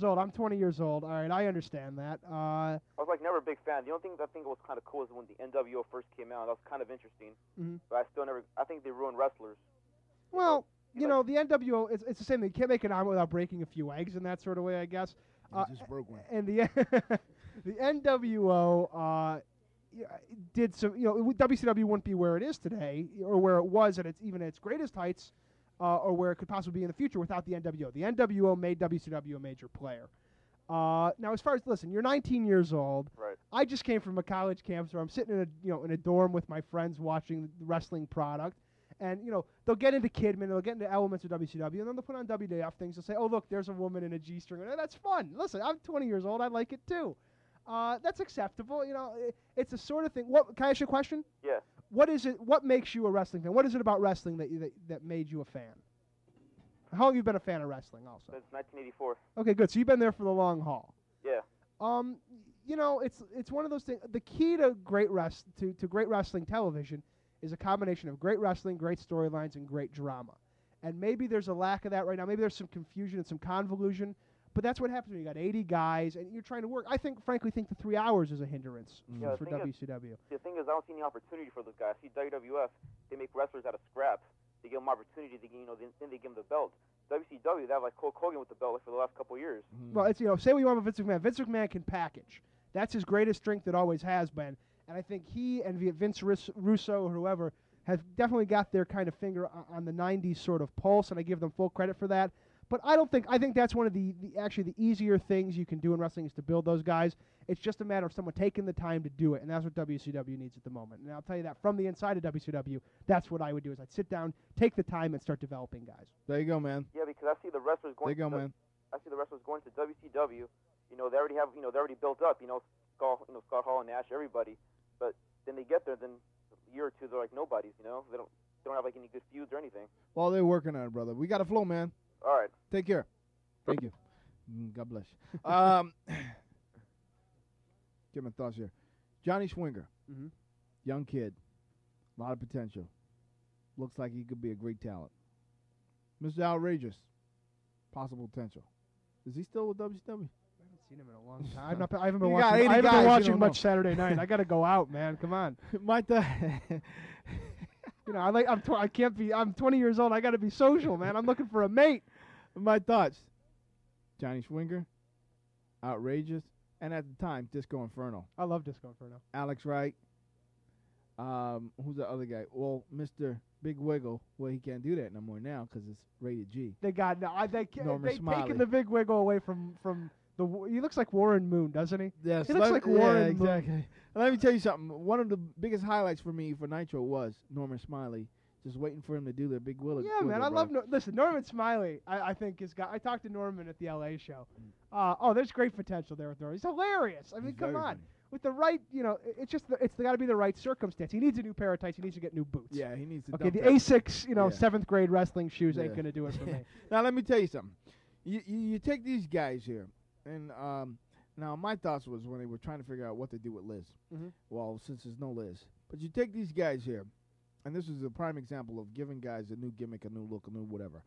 old. I'm 20 years old. All right, I understand that. I was like never a big fan. The only thing I think was kind of cool is when the NWO first came out. That was kind of interesting. Mhm. But I still never. I think they ruined wrestlers. Well, you know, the NWO, it's the same thing. You can't make an omelet without breaking a few eggs in that sort of way, I guess. Just broke one. And the the NWO did some, WCW wouldn't be where it is today, or where it was at even at its greatest heights, or where it could possibly be in the future without the NWO. The NWO made WCW a major player. Now, as far as listen, you're 19 years old. Right. I just came from a college campus where I'm sitting in a dorm with my friends watching the wrestling product, and they'll get into Kidman, they'll get into elements of WCW, and then they'll put on WWF things. They'll say, "Oh, look, there's a woman in a G-string." That's fun. Listen, I'm 20 years old. I like it too. That's acceptable. It's the sort of thing. What can I ask you a question? Yeah. What is it? What makes you a wrestling fan? What is it about wrestling that made you a fan? How long have you been a fan of wrestling? Also. Since 1984. Okay, good. So you've been there for the long haul. Yeah. It's one of those things. The key to great wrestling television is a combination of great wrestling, great storylines, and great drama. And maybe there's a lack of that right now. Maybe there's some confusion and some convolution. But that's what happens when you got 80 guys and you're trying to work. I frankly think the 3 hours is a hindrance for WCW. The thing is, I don't see any opportunity for those guys. See, WWF, they make wrestlers out of scrap. They give them opportunity. Then they give them the belt. WCW, they have like Hulk Hogan with the belt for the last couple of years. Well, it's say what you want about Vince McMahon. Vince McMahon can package. That's his greatest strength. It always has been. And I think he and Vince Russo or whoever have definitely got their kind of finger on the 90s sort of pulse, and I give them full credit for that. But I think that's one of the easier things you can do in wrestling is to build those guys. It's just a matter of someone taking the time to do it, and that's what WCW needs at the moment. And I'll tell you that from the inside of WCW, that's what I would do is I'd sit down, take the time, and start developing guys. There you go, man. Yeah, because I see the wrestlers going. There you go, man. I see the wrestlers going to WCW. They already have, they're already built up. Scott Hall and Nash, everybody. But then they get there, then a year or two, they're like nobodies. They don't have like any good feuds or anything. Well, they're working on it, brother. We got to flow, man. All right. Take care. Thank you. God bless you. Get my thoughts here. Johnny Swinger, young kid, a lot of potential. Looks like he could be a great talent. Mr. Outrageous, possible potential. Is he still with WCW? I haven't seen him in a long time. I haven't You been got watching 80 guys, much Saturday night. I got to go out, man. Come on. I'm 20 years old. I got to be social, man. I'm looking for a mate. My thoughts. Johnny Swinger, Outrageous, and at the time, Disco Inferno. I love Disco Inferno. Alex Wright. Who's the other guy? Well, Mr. Big Wiggle. Well, he can't do that no more now because it's rated G. They've Norman Smiley. taken the Big Wiggle away from the. He looks like Warren Moon, doesn't he? Yes, he looks like Warren exactly. Moon. And let me tell you something. One of the biggest highlights for me for Nitro was Norman Smiley. Just waiting for him to do their Big Wiggle. Yeah, man, I love. Listen, Norman Smiley. I think is got. I talked to Norman at the LA show. There's great potential there with Norman. He's hilarious. I mean, come on. Funny. With the right, it's got to be the right circumstance. He needs a new pair of tights. He needs to get new boots. Yeah, he needs to. Okay, the dump that. Asics, 7th grade wrestling shoes ain't gonna do it for me. Now let me tell you something. You take these guys here, and now my thoughts was when they were trying to figure out what to do with Liz. Well, since there's no Liz, but you take these guys here, and this is a prime example of giving guys a new gimmick, a new look, a new whatever.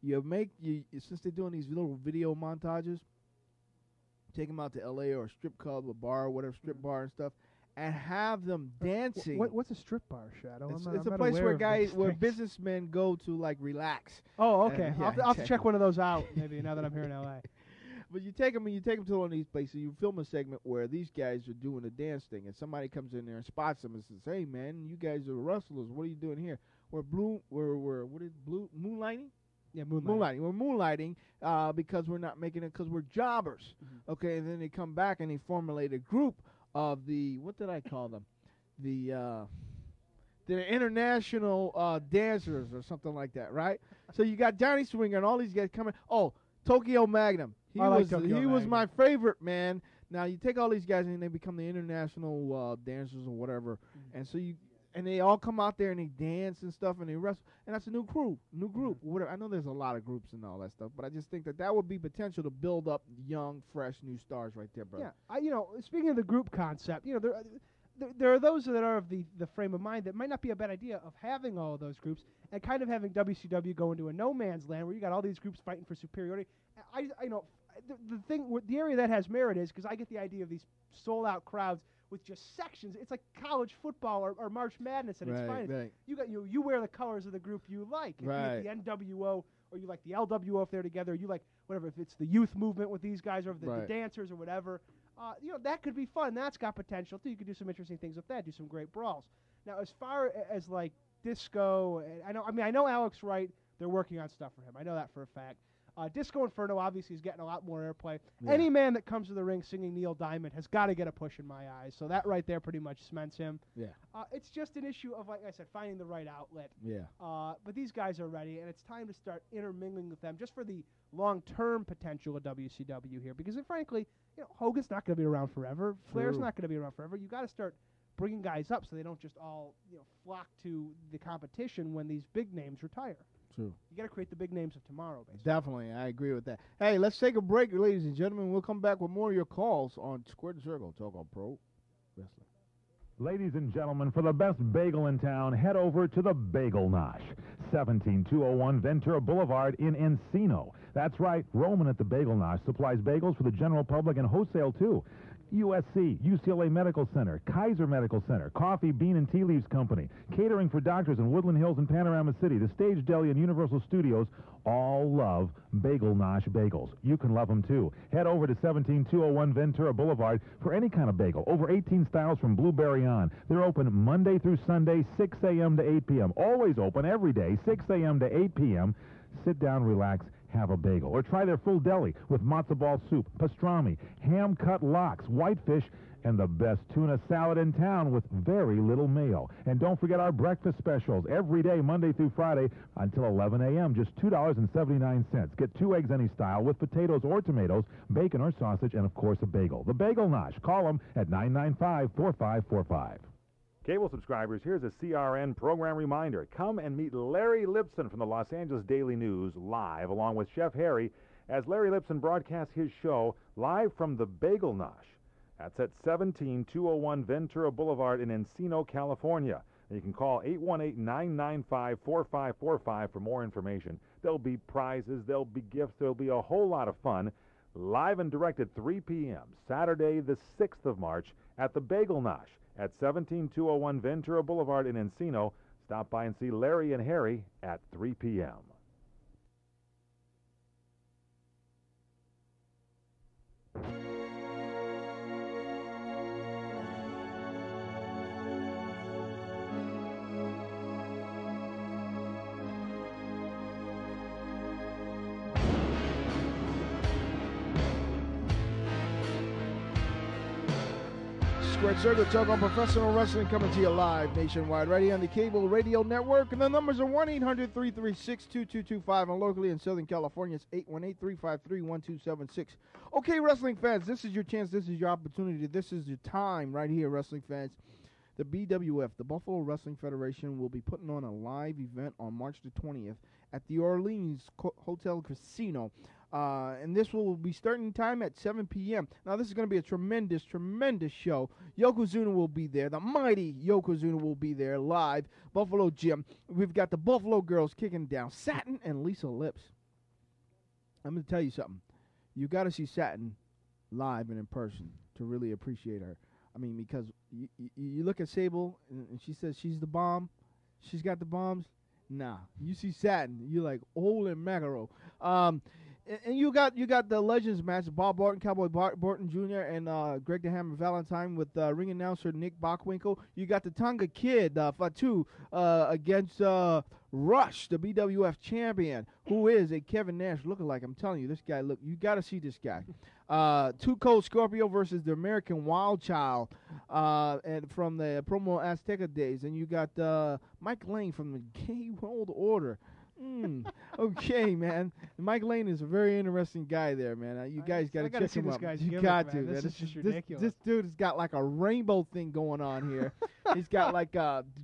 Since they're doing these little video montages, take them out to L.A. or a strip club, a bar, or whatever, strip bar and stuff, and have them dancing. What's a strip bar, Shadow? It's a place where businessmen go to like relax. Oh, okay. Yeah, I'll have to check one of those out maybe now that I'm here in L.A. But you take them to one of these places. You film a segment where these guys are doing a dance thing, and somebody comes in there and spots them and says, "Hey, man, you guys are wrestlers. What are you doing here? We're moonlighting." Yeah, moonlighting. We're moonlighting because we're not making it because we're jobbers. Okay, and then they come back and they formulate a group of what did I call them? The international dancers or something like that, right? So you got Johnny Swinger and all these guys coming. Oh, Tokyo Magnum. He was my favorite, man. Now you take all these guys and they become the international dancers or whatever, and they all come out there and they dance and stuff and they wrestle, and that's a new group. Whatever. I know there's a lot of groups and all that stuff, but I just think that would be potential to build up young, fresh, new stars right there, brother. Yeah, speaking of the group concept, there are those that are of the frame of mind that might not be a bad idea of having all of those groups and kind of having WCW go into a no man's land where you got all these groups fighting for superiority. the thing, the area that has merit is because I get the idea of these sold-out crowds with just sections. It's like college football or March Madness at its finest. Right. You wear the colors of the group you like. If you like the NWO or you like the LWO if they're together, you like whatever. If it's the youth movement with these guys or if the dancers or whatever, that could be fun. That's got potential too. You could do some interesting things with that. Do some great brawls. Now, as far as like Disco, I know Alex Wright. They're working on stuff for him. I know that for a fact. Disco Inferno obviously is getting a lot more airplay. Yeah. Any man that comes to the ring singing Neil Diamond has got to get a push in my eyes. So that right there pretty much cements him. Yeah. It's just an issue of, like I said, finding the right outlet. Yeah. But these guys are ready, and it's time to start intermingling with them just for the long-term potential of WCW here. Because frankly, Hogan's not going to be around forever. Flair's not going to be around forever. You got to start bringing guys up so they don't just all flock to the competition when these big names retire. True. You got to create the big names of tomorrow, basically. Definitely, I agree with that. Hey, let's take a break, ladies and gentlemen. We'll come back with more of your calls on Squared Circle. Talk on Pro Wrestling. Ladies and gentlemen, for the best bagel in town, head over to the Bagel Nosh, 17201 Ventura Boulevard in Encino. That's right, Roman at the Bagel Nosh supplies bagels for the general public and wholesale, too. USC, UCLA Medical Center, Kaiser Medical Center, Coffee, Bean, and Tea Leaves Company, catering for doctors in Woodland Hills and Panorama City, the Stage Deli and Universal Studios all love Bagel Nosh bagels. You can love them, too. Head over to 17201 Ventura Boulevard for any kind of bagel. Over 18 styles from blueberry on. They're open Monday through Sunday, 6 a.m. to 8 p.m. Always open every day, 6 a.m. to 8 p.m. Sit down, relax, have a bagel. Or try their full deli with matzo ball soup, pastrami, ham-cut lox, whitefish, and the best tuna salad in town with very little mayo. And don't forget our breakfast specials every day, Monday through Friday, until 11 a.m., just $2.79. Get 2 eggs any style with potatoes or tomatoes, bacon or sausage, and, of course, a bagel. The Bagel Nosh. Call them at 995-4545. Cable subscribers, here's a CRN program reminder. Come and meet Larry Lipson from the Los Angeles Daily News live, along with Chef Harry, as Larry Lipson broadcasts his show live from the Bagel Nosh. That's at 17201 Ventura Boulevard in Encino, California. And you can call 818-995-4545 for more information. There'll be prizes, there'll be gifts, there'll be a whole lot of fun. Live and direct at 3 p.m., Saturday the 6th of March at the Bagel Nosh at 17201 Ventura Boulevard in Encino. Stop by and see Larry and Harry at 3 p.m. Squared Circle, talk on professional wrestling, coming to you live nationwide, right here on the Cable Radio Network. And the numbers are 1-800-336-2225, and locally in Southern California, it's 818-353-1276. Okay, wrestling fans, this is your chance, this is your opportunity, this is your time right here, wrestling fans. The BWF, the Buffalo Wrestling Federation, will be putting on a live event on March the 20th at the Orleans Hotel Casino. And this will be starting time at 7 p.m. Now, this is going to be a tremendous, tremendous show. Yokozuna will be there. The mighty Yokozuna will be there live. Buffalo Jim. We've got the Buffalo Girls kicking down. Satin and Lisa Lips. I'm going to tell you something. You got to see Satin live and in person to really appreciate her. I mean, because you look at Sable, and she says she's the bomb. She's got the bombs. Nah. You see Satin, you're like, holy mackerel. And you got the Legends match, Bob Barton, Cowboy Barton Jr., and Greg the Hammer Valentine with ring announcer Nick Bockwinkel. You got the Tonga Kid, Fatu, against Rush, the BWF champion, who is a Kevin Nash lookalike. I'm telling you, this guy, look, you got to see this guy. Too Cold Scorpio versus the American Wild Child and from the Promo Azteca days. And you got Mike Lane from the Gay World Order. Okay, man. Mike Lane is a very interesting guy there, man. You guys got to check him out. You got to, man. This is just ridiculous. This dude has got like a rainbow thing going on here. He's got like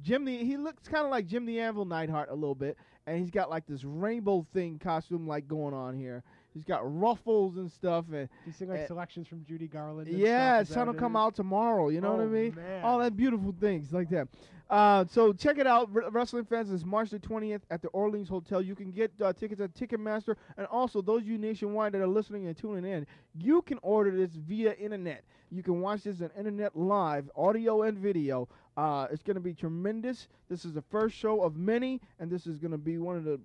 he looks kind of like Jim the Anvil Neidhart a little bit, and he's got like this rainbow thing costume like going on here. He's got ruffles and stuff. And he's singing like selections from Judy Garland. Yeah, it's going to come out tomorrow. You know what I mean? Man. All that beautiful things like that. So check it out, wrestling fans. It's March the 20th at the Orleans Hotel. You can get tickets at Ticketmaster, and also those of you nationwide that are listening and tuning in, you can order this via internet. You can watch this on internet live, audio and video. It's going to be tremendous. This is the first show of many, and this is going to be one of the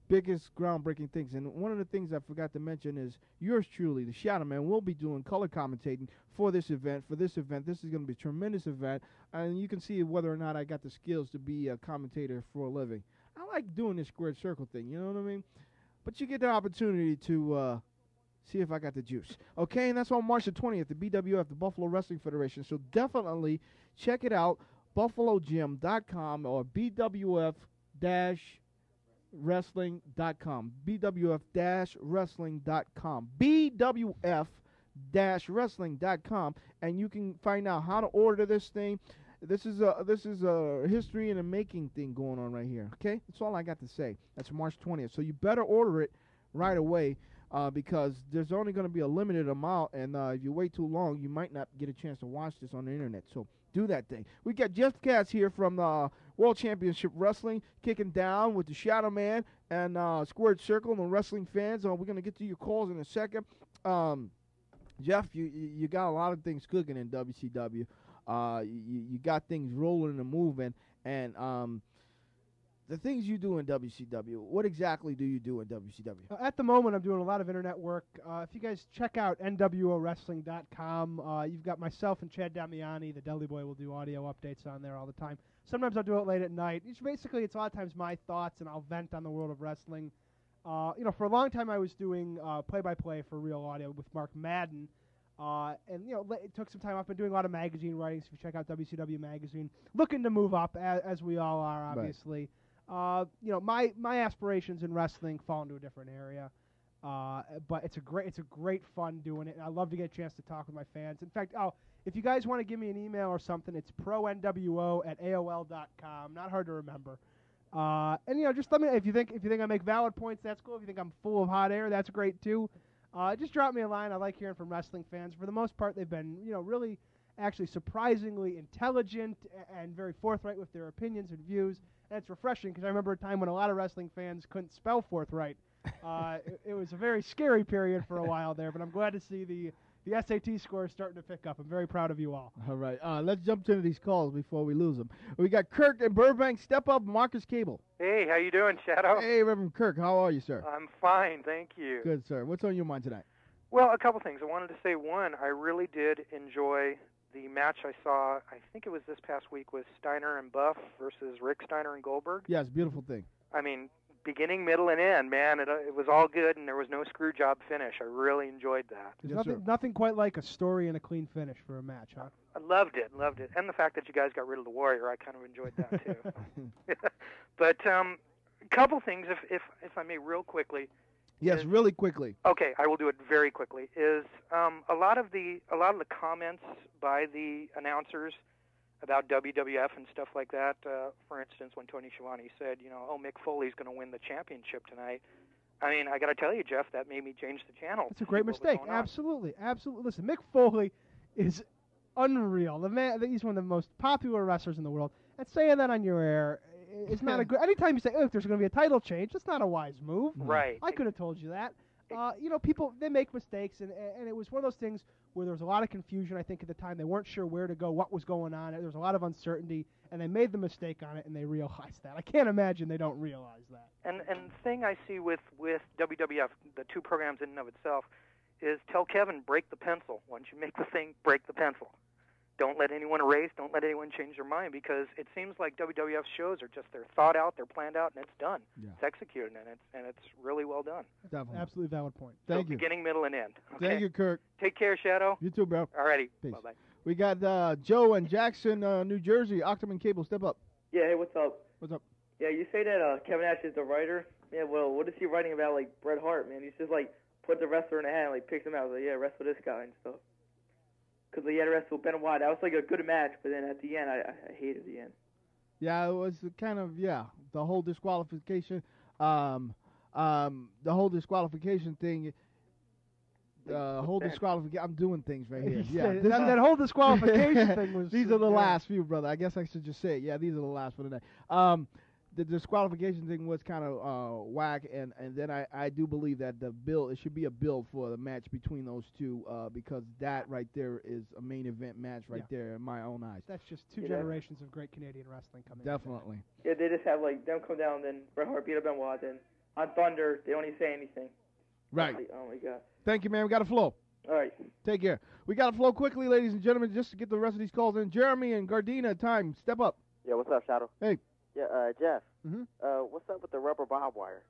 biggest groundbreaking things. And one of the things I forgot to mention is yours truly, the Shadoweman, will be doing color commentating for this event. This is going to be a tremendous event, and you can see whether or not I got the skills to be a commentator for a living. I like doing this squared circle thing, you know what I mean? But you get the opportunity to see if I got the juice. Okay, and that's on March the 20th, the BWF, the Buffalo Wrestling Federation. So definitely check it out, buffalogym.com or BWF-wrestling.com. BWF-wrestling.com. BWF-wrestling.com, and you can find out how to order this thing. This is a history and a making thing going on right here. Okay, that's all I got to say. That's March 20th. So you better order it right away because there's only going to be a limited amount, and if you wait too long, you might not get a chance to watch this on the internet. So do that thing. We got Jeff Katz here from World Championship Wrestling, kicking down with the Shadoweman and Squared Circle and wrestling fans. We're going to get to your calls in a second. Jeff, you got a lot of things cooking in WCW. You got things rolling and moving, and the things you do in WCW, what exactly do you do in WCW? At the moment, I'm doing a lot of internet work. If you guys check out nwowrestling.com, you've got myself and Chad Damiani. The Deli Boy will do audio updates on there all the time. Sometimes I'll do it late at night. It's a lot of times my thoughts, and I'll vent on the world of wrestling. For a long time, I was doing play-by-play for Real Audio with Mark Madden. It took some time. I've been doing a lot of magazine writing, so if you check out WCW Magazine, looking to move up, as we all are, obviously. Right. My aspirations in wrestling fall into a different area, but it's a great fun doing it, and I love to get a chance to talk with my fans. In fact, if you guys want to give me an email or something, it's pronwo@aol.com. Not hard to remember. Just let me if you think I make valid points, that's cool. If you think I'm full of hot air, that's great too. Just drop me a line. I like hearing from wrestling fans. For the most part, they've been really actually surprisingly intelligent and very forthright with their opinions and views. And it's refreshing because I remember a time when a lot of wrestling fans couldn't spell forthright. It was a very scary period for a while there, but I'm glad to see the SAT score is starting to pick up. I'm very proud of you all. All right. Let's jump into these calls before we lose them. We got Kirk in Burbank. Step up, Marcus Cable. Hey, how you doing, Shadow? Hey, Reverend Kirk. How are you, sir? I'm fine, thank you. Good, sir. What's on your mind tonight? Well, a couple things. I wanted to say, one, I really did enjoy the match I saw, I think it was this past week, with Steiner and Buff versus Rick Steiner and Goldberg. Yes, beautiful thing. I mean, beginning, middle, and end, man, it was all good, and there was no screw job finish. I really enjoyed that. There's nothing quite like a story and a clean finish for a match, huh? I loved it. And the fact that you guys got rid of the Warrior, I kind of enjoyed that, too. But a couple things, if I may, real quickly. Yes, really quickly. Okay, I will do it very quickly. Is a lot of the comments by the announcers about WWF and stuff like that. For instance, when Tony Schiavone said, Mick Foley's going to win the championship tonight. I mean, I got to tell you, Jeff, that made me change the channel. It's a great mistake. Absolutely. Listen, Mick Foley is unreal. The man, he's one of the most popular wrestlers in the world. And saying that on your air. It's not a good. Anytime you say, "Oh, there's going to be a title change," that's not a wise move. Right. I could have told you that. People they make mistakes, and it was one of those things where there was a lot of confusion. I think at the time they weren't sure where to go, what was going on. There was a lot of uncertainty, and they made the mistake on it, and they realized that. I can't imagine they don't realize that. And the thing I see with WWF, the two programs in and of itself, is tell Kevin, break the pencil. Once you make the thing, break the pencil. Don't let anyone erase. Don't let anyone change their mind, because it seems like WWF shows are just they're thought out, they're planned out, and it's done. Yeah. It's executed, and it's really well done. Definitely. Absolutely valid point. Thank you. Beginning, middle, and end. Okay? Thank you, Kirk. Take care, Shadow. You too, bro. All righty. Bye-bye. We got Joe and Jackson, New Jersey. Octomon Cable, step up. Yeah, hey, what's up? What's up? Yeah, you say that Kevin Nash is the writer. Yeah, well, what is he writing about, like, Bret Hart, man? He's just, like, put the wrestler in the hand, like, picks him out. Like, yeah, wrestle this guy and stuff. Because he had to wrestle Benoit. That was like a good match, but then at the end, I hated the end. Yeah, it was kind of, the whole disqualification. The whole disqualification thing, whole disqualification. I'm doing things right here. Yeah, that whole disqualification thing was. These are the last few, brother. I guess I should just say it. Yeah, these are the last for the night. The disqualification thing was kind of whack, and then I do believe that it should be a bill for the match between those two because that right there is a main event match right there in my own eyes. That's just two generations of great Canadian wrestling coming. Definitely. Yeah, they just have like them come down, then Bret Hart beat up Benoit, then on Thunder they don't even say anything. Right. Oh my God. Thank you, man. We got a flow. All right. Take care. We got to flow quickly, ladies and gentlemen, just to get the rest of these calls in. Jeremy and Gardena, time. Step up. Yeah, what's up, Shadow? Hey. Yeah, Jeff. Mm-hmm. What's up with the rubber barbed wire?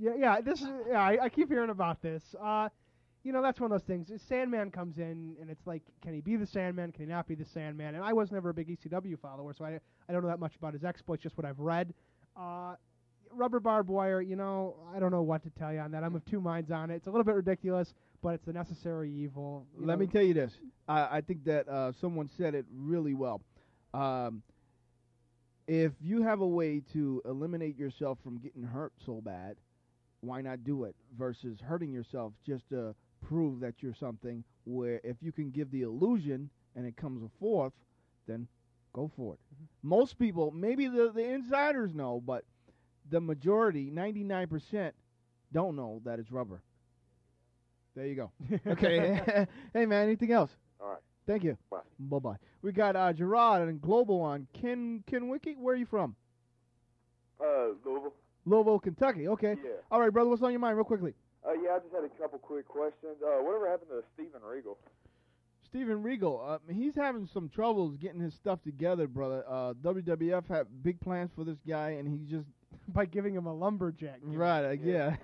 Yeah. This is. Yeah, I keep hearing about this. That's one of those things. Sandman comes in, and it's like, can he be the Sandman? Can he not be the Sandman? And I was never a big ECW follower, so I don't know that much about his exploits, just what I've read. Rubber barbed wire, I don't know what to tell you on that. I'm of two minds on it. It's a little bit ridiculous, but it's a necessary evil. Let me tell you this. I think that someone said it really well. If you have a way to eliminate yourself from getting hurt so bad, why not do it versus hurting yourself just to prove that you're something where if you can give the illusion and it comes forth, then go for it. Mm-hmm. Most people, maybe the insiders know, but the majority, 99%, don't know that it's rubber. There you go. Okay. Hey, man, anything else? All right. Thank you. Bye. Bye-bye. We got Gerard and Global on. Ken Wiki, where are you from? Louisville. Louisville, Kentucky. Okay. Yeah. All right, brother, what's on your mind real quickly? Yeah, I just had a couple quick questions. Whatever happened to Steven Regal? Steven Regal, he's having some troubles getting his stuff together, brother. WWF had big plans for this guy, and he just... By giving him a lumberjack. Right, yeah.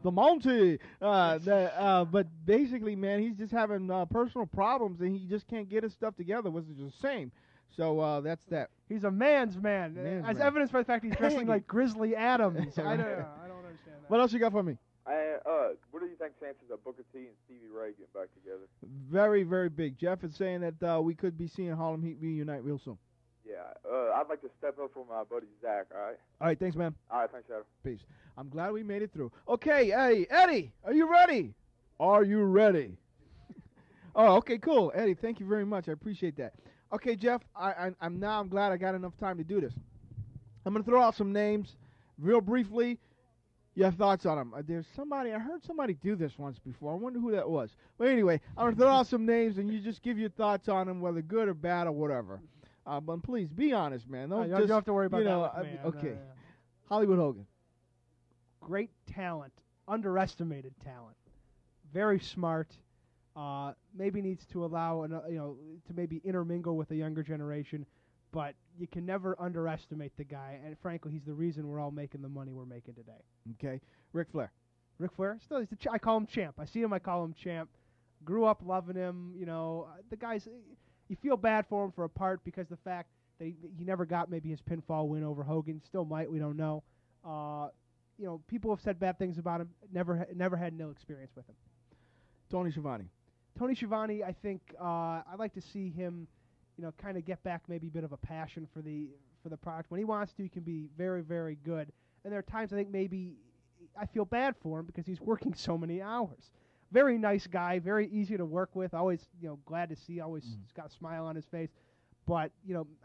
The Monty. But basically, man, he's just having personal problems, and he just can't get his stuff together, which is the same. So that's that. He's a man's man, as evidenced by the fact he's dressing like Grizzly Adams. I don't understand that. What else you got for me? What do you think chances of Booker T and Stevie Ray getting back together? Very, very big. Jeff is saying that we could be seeing Harlem Heat reunite real soon. Yeah, I'd like to step up for my buddy Zach, all right? All right, thanks, man. All right, thanks, Shadow. Peace. I'm glad we made it through. Okay, hey, Eddie, are you ready? Are you ready? Oh, okay, cool. Eddie, thank you very much. I appreciate that. Okay, Jeff, I'm glad I got enough time to do this. I'm going to throw out some names real briefly. You have thoughts on them. There's somebody, I heard somebody do this once before. I wonder who that was. But anyway, I'm going to throw out some names, and you just give your thoughts on them, whether good or bad or whatever. But please, be honest, man. You don't have to worry about that. Man. Okay. Hollywood Hogan. Great talent. Underestimated talent. Very smart. Maybe needs to allow, to maybe intermingle with the younger generation. But you can never underestimate the guy. And frankly, he's the reason we're all making the money we're making today. Okay. Ric Flair. Ric Flair? Still, I call him Champ. I see him, I call him Champ. Grew up loving him. The guy's... You feel bad for him for a part because the fact that he never got maybe his pinfall win over Hogan. Still might, we don't know. People have said bad things about him. Never had no experience with him. Tony Schiavone. Tony Schiavone, I think I'd like to see him, kind of get back maybe a bit of a passion for the product. When he wants to, he can be very, very good. And there are times I think maybe I feel bad for him because he's working so many hours. Very nice guy, very easy to work with. Always, glad to see. Always got a smile on his face. But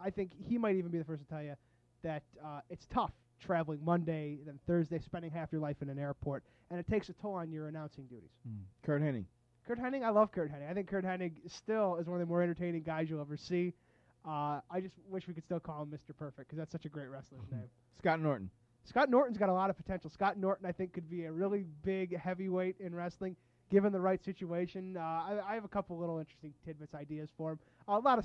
I think he might even be the first to tell you that it's tough traveling Monday, then Thursday, spending half your life in an airport, and it takes a toll on your announcing duties. Kurt Hennig. Kurt Hennig, I love Kurt Hennig. I think Kurt Hennig still is one of the more entertaining guys you'll ever see. I just wish we could still call him Mr. Perfect because that's such a great wrestler's name. Scott Norton. Scott Norton's got a lot of potential. Scott Norton, I think, could be a really big heavyweight in wrestling. Given the right situation, I have a couple little interesting tidbits, ideas for him. A lot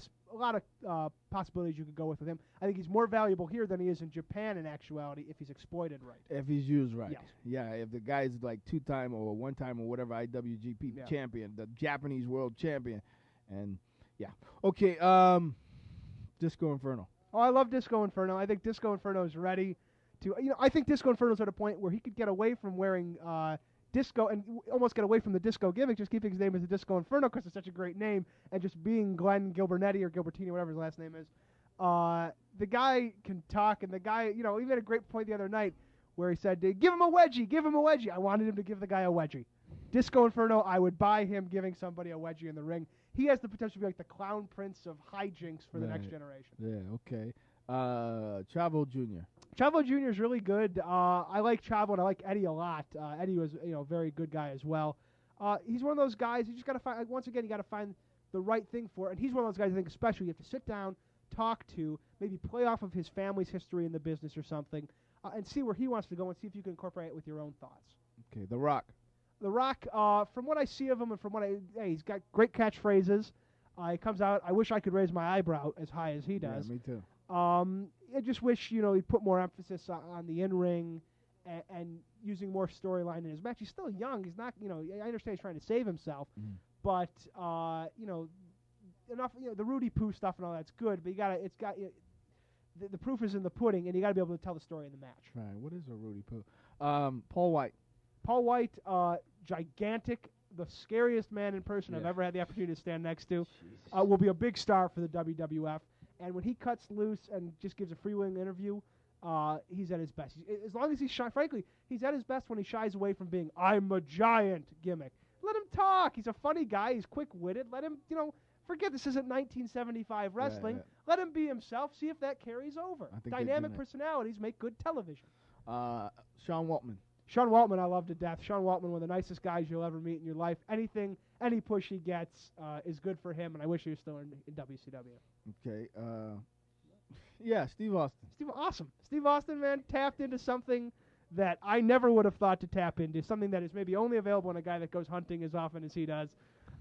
of possibilities you could go with him. I think he's more valuable here than he is in Japan in actuality if he's exploited right. If he's used right. Yes. Yeah, if the guy's like 2-time or 1-time or whatever IWGP champion, the Japanese world champion. And, yeah. Okay, Disco Inferno. Oh, I love Disco Inferno. I think Disco Inferno is ready to, I think Disco Inferno's at a point where he could get away from wearing disco and almost get away from the disco gimmick, just keeping his name as the Disco Inferno because it's such a great name, and just being Glenn Gilbernetti or Gilbertini, whatever his last name is. The guy can talk, and the guy, he made a great point the other night where he said, give him a wedgie, give him a wedgie. I wanted him to give the guy a wedgie. Disco Inferno, I would buy him giving somebody a wedgie in the ring. He has the potential to be like the clown prince of hijinks for the next generation. Yeah, okay. Chavo Jr. Chavo Jr. is really good. I like Chavo, and I like Eddie a lot. Eddie was, a very good guy as well. He's one of those guys you just got to find. Like, once again, you got to find the right thing for it. And he's one of those guys I think especially you have to sit down, talk to, maybe play off of his family's history in the business or something, and see where he wants to go and see if you can incorporate it with your own thoughts. Okay, The Rock. The Rock, from what I see of him and from what he's got great catchphrases. He comes out, I wish I could raise my eyebrow as high as he does. Yeah, me too. I just wish, he'd put more emphasis on the in-ring and using more storyline in his match. He's still young. He's not, I understand he's trying to save himself, but, enough, the Rudy Poo stuff and all that's good, but the proof is in the pudding, and you got to be able to tell the story in the match. Right. What is a Rudy Poo? Paul White. Paul White, gigantic, the scariest man in person I've ever had the opportunity to stand next to, will be a big star for the WWF. And when he cuts loose and just gives a freewheeling interview, he's at his best. As long as he's shy, frankly, he's at his best when he shies away from being "I'm a giant" gimmick. Let him talk. He's a funny guy. He's quick-witted. Let him, forget this isn't 1975 wrestling. Yeah. Let him be himself. See if that carries over. Dynamic personalities make good television. Sean Waltman. Sean Waltman, I love to death. Sean Waltman, one of the nicest guys you'll ever meet in your life. Any push he gets is good for him, and I wish he was still in WCW. Okay. Steve Austin. Steve Austin, man, tapped into something that I never would have thought to tap into, something that is maybe only available in a guy that goes hunting as often as he does.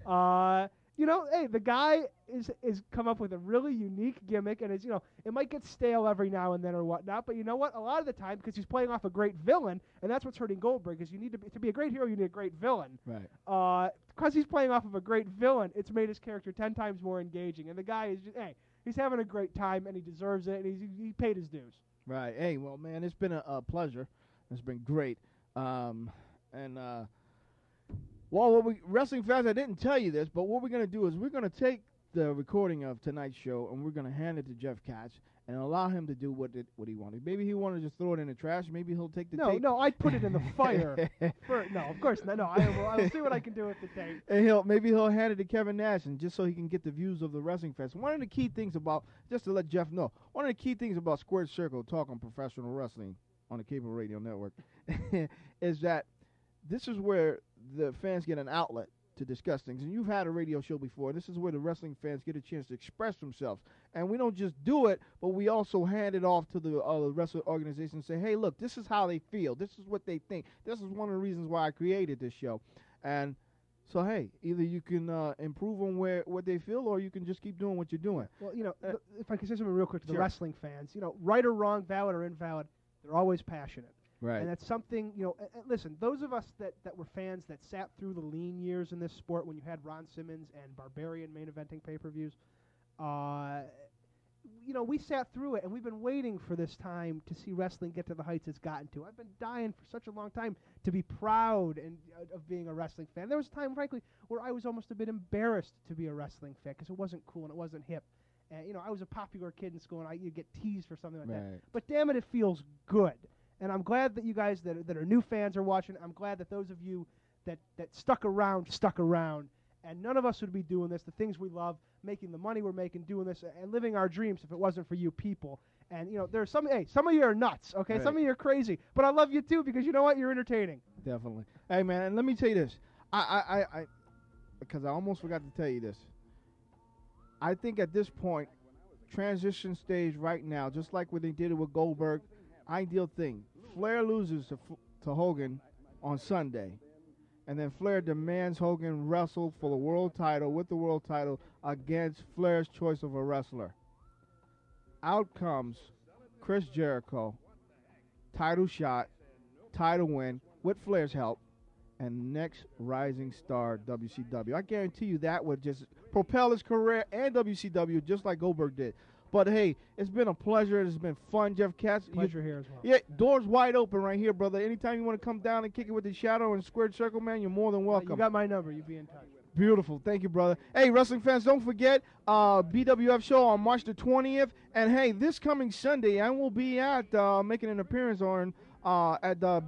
The guy is come up with a really unique gimmick, and it might get stale every now and then or whatnot, but you know what? A lot of the time, because he's playing off a great villain, and that's what's hurting Goldberg, is you need to be a great hero, you need a great villain. Right. Because he's playing off of a great villain, it's made his character 10 times more engaging, and the guy is just, he's having a great time, and he deserves it, and he paid his dues. Right. Hey, well, man, it's been a pleasure. It's been great. Well, wrestling fans, I didn't tell you this, but what we're going to do is we're going to take the recording of tonight's show and we're going to hand it to Jeff Katz and allow him to do what he wanted. Maybe he wanted to just throw it in the trash. Maybe he'll take the tape. No, I'd put it in the fire. No, of course not. No, I will see what I can do with the tape. And maybe he'll hand it to Kevin Nash, and just so he can get the views of the wrestling fans. One of the key things about, just to let Jeff know, one of the key things about Squared Circle Talk on Professional Wrestling on the Cable Radio Network is that this is where the fans get an outlet to discuss things. And you've had a radio show before. This is where the wrestling fans get a chance to express themselves. And we don't just do it, but we also hand it off to the wrestling organization and say, hey, look, this is how they feel. This is what they think. This is one of the reasons why I created this show. And so, hey, either you can improve on what they feel, or you can just keep doing what you're doing. Well, if I can say something real quick to the wrestling fans, right or wrong, valid or invalid, they're always passionate. Right. And that's something, listen, those of us that were fans that sat through the lean years in this sport when you had Ron Simmons and Barbarian main eventing pay-per-views, we sat through it, and we've been waiting for this time to see wrestling get to the heights it's gotten to. I've been dying for such a long time to be proud of being a wrestling fan. There was a time, frankly, where I was almost a bit embarrassed to be a wrestling fan because it wasn't cool and it wasn't hip. And, I was a popular kid in school, and you get teased for something like that. But, damn it, it feels good. And I'm glad that you guys that are new fans are watching. I'm glad that those of you that stuck around. And none of us would be doing this, the things we love, making the money we're making, doing this, and living our dreams if it wasn't for you people. And, there's some of you are nuts, okay? Right. Some of you are crazy. But I love you, too, because you know what? You're entertaining. Definitely. Hey, man, and let me tell you this. Because I almost forgot to tell you this. I think at this point, transition stage right now, just like when they did it with Goldberg, ideal thing. Flair loses to Hogan on Sunday, and then Flair demands Hogan wrestle for the world title against Flair's choice of a wrestler. Out comes Chris Jericho, title shot, title win with Flair's help, and next rising star WCW. I guarantee you that would just propel his career and WCW just like Goldberg did. But, hey, it's been a pleasure. It's been fun, Jeff Katz. Pleasure here as well. Yeah, doors wide open right here, brother. Anytime you want to come down and kick it with the Shadow and Squared Circle, man, you're more than welcome. You got my number. You be in touch. Beautiful. Thank you, brother. Hey, wrestling fans, don't forget BWF show on March the 20th. And, hey, this coming Sunday, I will be at making an appearance at the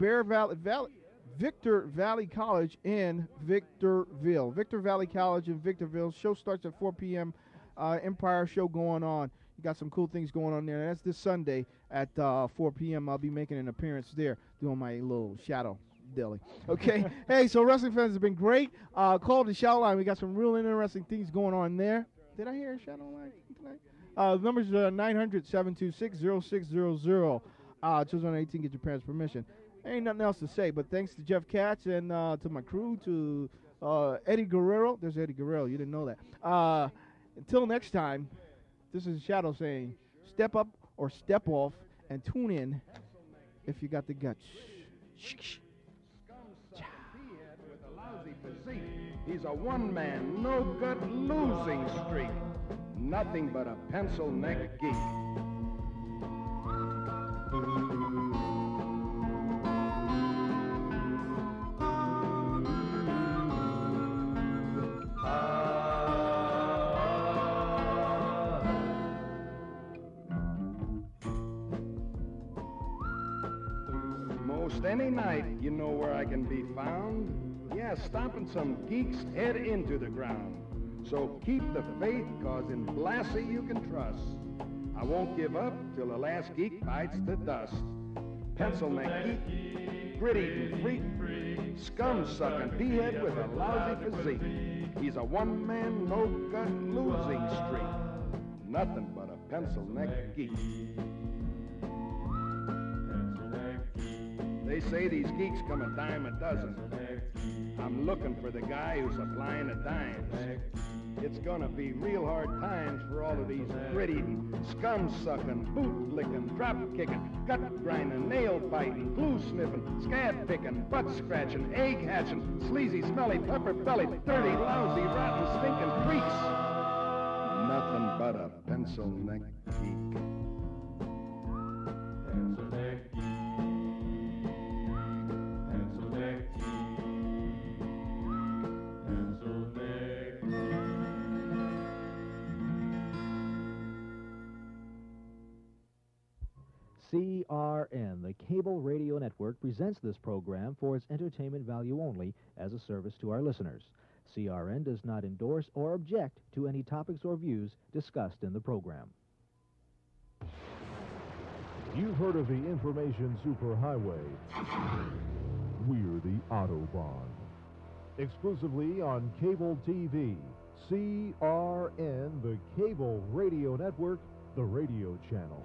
Victor Valley College in Victorville. Victor Valley College in Victorville. Show starts at 4 p.m. Empire show going on. You got some cool things going on there. That's this Sunday at 4 p.m. I'll be making an appearance there, doing my little shadow dilly. Okay. Hey, so wrestling fans have been great. Call the Shadow Line. We got some real interesting things going on there. Did I hear a Shadow Line tonight? The numbers are 900-726-0600. Children 18, get your parents' permission. Ain't nothing else to say, but thanks to Jeff Katz and to my crew, to Eddie Guerrero. There's Eddie Guerrero. You didn't know that. Until next time, this is Shadow saying, step up or step off and tune in if you got the guts. He's a one-man, no-gut losing streak. Nothing but a pencil-neck geek. Most any night, you know where I can be found. Yeah, stomping some geeks head into the ground. So keep the faith, cause in Blassie you can trust. I won't give up till the last geek bites the dust. Pencil neck geek, grit-eating freak, scum-sucking pea-head with a lousy physique. He's a one-man, no-gut losing streak. Nothing but a pencil neck geek. They say these geeks come a dime a dozen. I'm looking for the guy who's supplying the dimes. It's gonna be real hard times for all of these grit-eating, scum-sucking, boot-licking, drop-kicking, gut-grinding, nail-biting, glue-sniffing, scab-picking, butt-scratching, egg-hatching, sleazy, smelly, pepper-bellied, dirty, lousy, rotten, stinking freaks. Nothing but a pencil-neck geek. Pencil-neck geek. Pencil-neck geek. CRN, the Cable Radio Network, presents this program for its entertainment value only as a service to our listeners. CRN does not endorse or object to any topics or views discussed in the program. You've heard of the information superhighway. We're the Autobahn. Exclusively on cable TV. CRN, the Cable Radio Network, the radio channel.